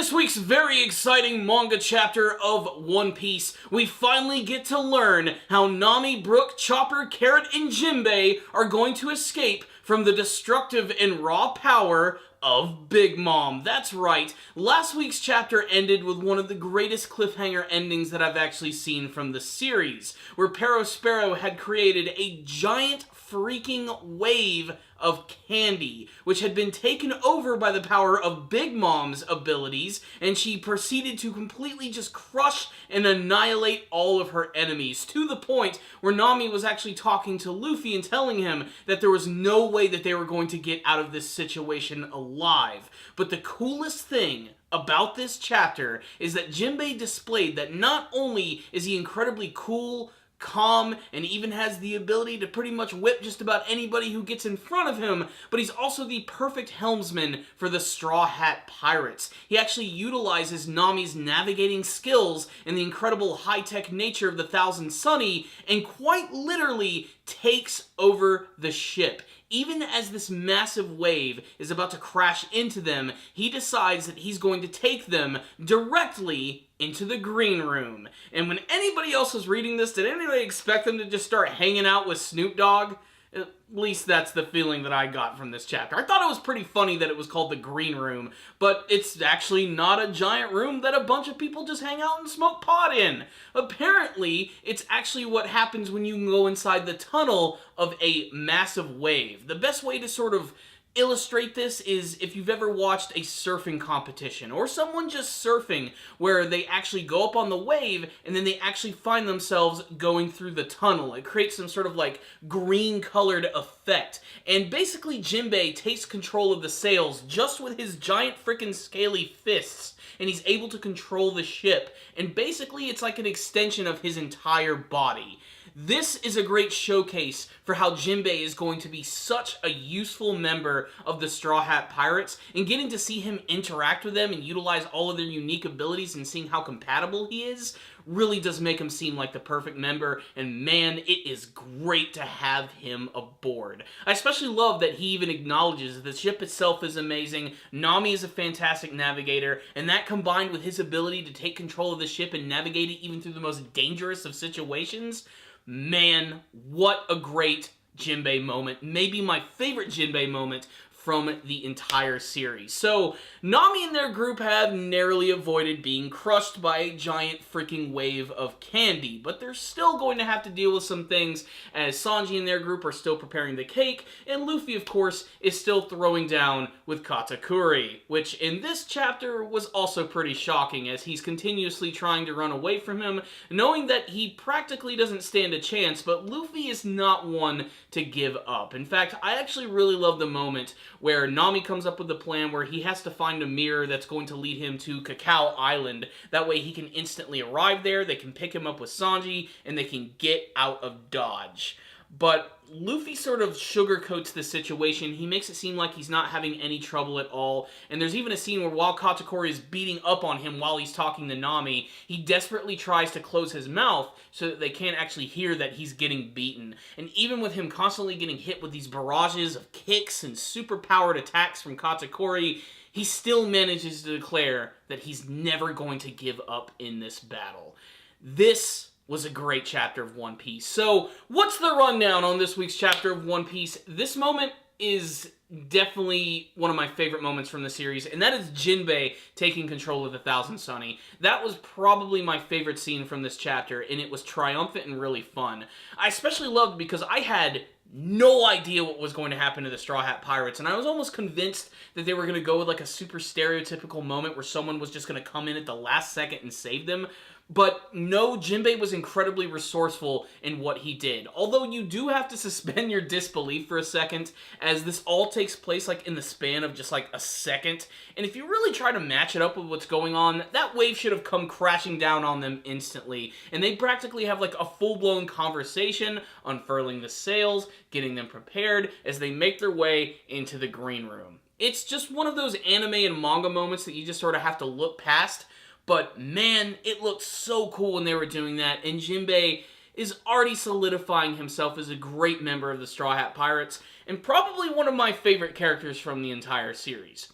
this week's very exciting manga chapter of One Piece, we finally get to learn how Nami, Brook, Chopper, Carrot, and Jinbei are going to escape from the destructive and raw power of Big Mom. That's right, last week's chapter ended with one of the greatest cliffhanger endings that I've actually seen from the series, where Sparrow had created a giant freaking wave of candy, which had been taken over by the power of Big Mom's abilities, and she proceeded to completely just crush and annihilate all of her enemies, to the point where Nami was actually talking to Luffy and telling him that there was no way that they were going to get out of this situation alive. But the coolest thing about this chapter is that Jinbei displayed that not only is he incredibly cool, calm, and even has the ability to pretty much whip just about anybody who gets in front of him, but he's also the perfect helmsman for the Straw Hat Pirates. He actually utilizes Nami's navigating skills and the incredible high-tech nature of the Thousand Sunny, and quite literally takes over the ship. Even as this massive wave is about to crash into them, he decides that he's going to take them directly into the green room. And when anybody else was reading this, did anybody expect them to just start hanging out with Snoop Dogg? At least that's the feeling that I got from this chapter. I thought it was pretty funny that it was called the Green Room, but it's actually not a giant room that a bunch of people just hang out and smoke pot in. Apparently, it's actually what happens when you go inside the tunnel of a massive wave. The best way to sort of illustrate this is if you've ever watched a surfing competition or someone just surfing where they actually go up on the wave and then they actually find themselves going through the tunnel. It creates some sort of like green colored effect, and basically Jinbei takes control of the sails just with his giant freaking scaly fists, and he's able to control the ship, and basically it's like an extension of his entire body. This is a great showcase for how Jinbei is going to be such a useful member of the Straw Hat Pirates, and getting to see him interact with them and utilize all of their unique abilities and seeing how compatible he is really does make him seem like the perfect member, and man, it is great to have him aboard. I especially love that he even acknowledges that the ship itself is amazing, Nami is a fantastic navigator, and that combined with his ability to take control of the ship and navigate it even through the most dangerous of situations, man, what a great Jinbei moment. Maybe my favorite Jinbei moment from the entire series. So, Nami and their group have narrowly avoided being crushed by a giant freaking wave of candy, but they're still going to have to deal with some things as Sanji and their group are still preparing the cake, and Luffy, of course, is still throwing down with Katakuri, which in this chapter was also pretty shocking as he's continuously trying to run away from him, knowing that he practically doesn't stand a chance, but Luffy is not one to give up. In fact, I actually really love the moment where Nami comes up with a plan where he has to find a mirror that's going to lead him to Cacao Island. That way he can instantly arrive there, they can pick him up with Sanji, and they can get out of Dodge. But Luffy sort of sugarcoats the situation. He makes it seem like he's not having any trouble at all. And there's even a scene where while Katakuri is beating up on him while he's talking to Nami, he desperately tries to close his mouth so that they can't actually hear that he's getting beaten. And even with him constantly getting hit with these barrages of kicks and super-powered attacks from Katakuri, he still manages to declare that he's never going to give up in this battle. This was a great chapter of One Piece. So, what's the rundown on this week's chapter of One Piece? This moment is definitely one of my favorite moments from the series, and that is Jinbei taking control of the Thousand Sunny. That was probably my favorite scene from this chapter, and it was triumphant and really fun. I especially loved because I had no idea what was going to happen to the Straw Hat Pirates, and I was almost convinced that they were going to go with like a super stereotypical moment where someone was just going to come in at the last second and save them. But no, Jinbei was incredibly resourceful in what he did. Although you do have to suspend your disbelief for a second, as this all takes place like in the span of just like a second. And if you really try to match it up with what's going on, that wave should have come crashing down on them instantly. And they practically have like a full-blown conversation, unfurling the sails, getting them prepared as they make their way into the green room. It's just one of those anime and manga moments that you just sort of have to look past. But man, it looked so cool when they were doing that, and Jinbei is already solidifying himself as a great member of the Straw Hat Pirates, and probably one of my favorite characters from the entire series.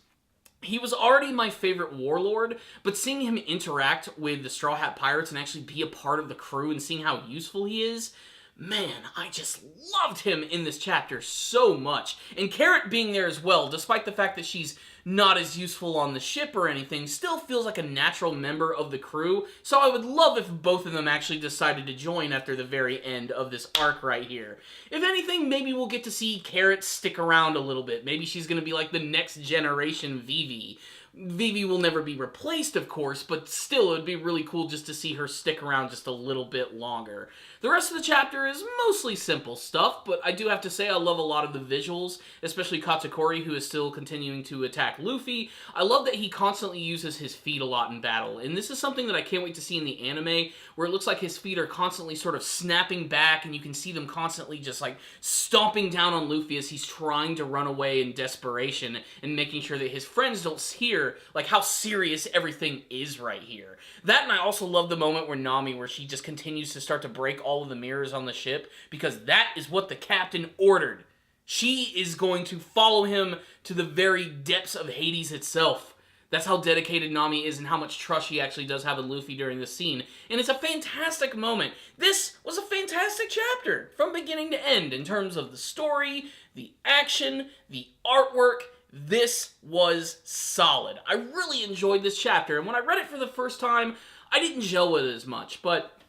He was already my favorite warlord, but seeing him interact with the Straw Hat Pirates and actually be a part of the crew and seeing how useful he is, man, I just loved him in this chapter so much. And Carrot being there as well, despite the fact that she's not as useful on the ship or anything, still feels like a natural member of the crew, so I would love if both of them actually decided to join after the very end of this arc right here. If anything, maybe we'll get to see Carrot stick around a little bit. Maybe she's going to be like the next generation Vivi. Vivi will never be replaced, of course, but still, it would be really cool just to see her stick around just a little bit longer. The rest of the chapter is mostly simple stuff, but I do have to say I love a lot of the visuals, especially Katakuri, who is still continuing to attack Luffy. I love that he constantly uses his feet a lot in battle, and this is something that I can't wait to see in the anime, where it looks like his feet are constantly sort of snapping back, and you can see them constantly just like stomping down on Luffy as he's trying to run away in desperation, and making sure that his friends don't hear like how serious everything is right here. That, and I also love the moment where Nami, where she just continues to start to break all of the mirrors on the ship, because that is what the captain ordered. She is going to follow him to the very depths of Hades itself. That's how dedicated Nami is and how much trust she actually does have in Luffy during this scene. And it's a fantastic moment. This was a fantastic chapter from beginning to end in terms of the story, the action, the artwork. This was solid. I really enjoyed this chapter, and when I read it for the first time, I didn't gel with it as much, but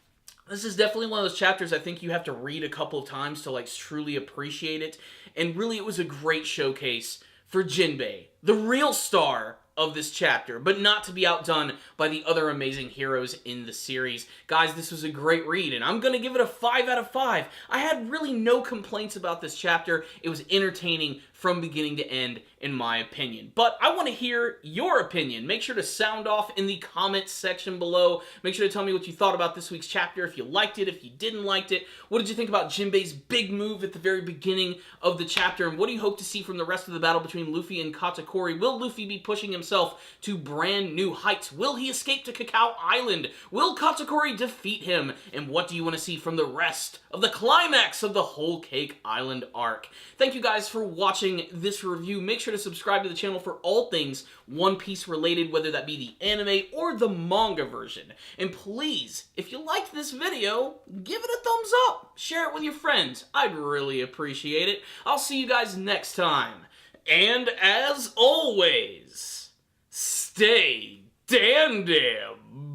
this is definitely one of those chapters I think you have to read a couple of times to like truly appreciate it, and really it was a great showcase for Jinbei, the real star of this chapter, but not to be outdone by the other amazing heroes in the series. Guys, this was a great read, and I'm gonna give it a 5 out of 5. I had really no complaints about this chapter. It was entertaining from beginning to end, in my opinion. But I want to hear your opinion. Make sure to sound off in the comments section below. Make sure to tell me what you thought about this week's chapter, if you liked it, if you didn't like it. What did you think about Jinbei's big move at the very beginning of the chapter, and what do you hope to see from the rest of the battle between Luffy and Katakuri? Will Luffy be pushing himself to brand new heights? Will he escape to Cacao Island? Will Katakuri defeat him? And what do you want to see from the rest of the climax of the Whole Cake Island arc? Thank you guys for watching this review. Make sure to subscribe to the channel for all things One Piece related, whether that be the anime or the manga version. And please, if you liked this video, give it a thumbs up. Share it with your friends. I'd really appreciate it. I'll see you guys next time. And as always, stay dandy,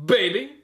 baby.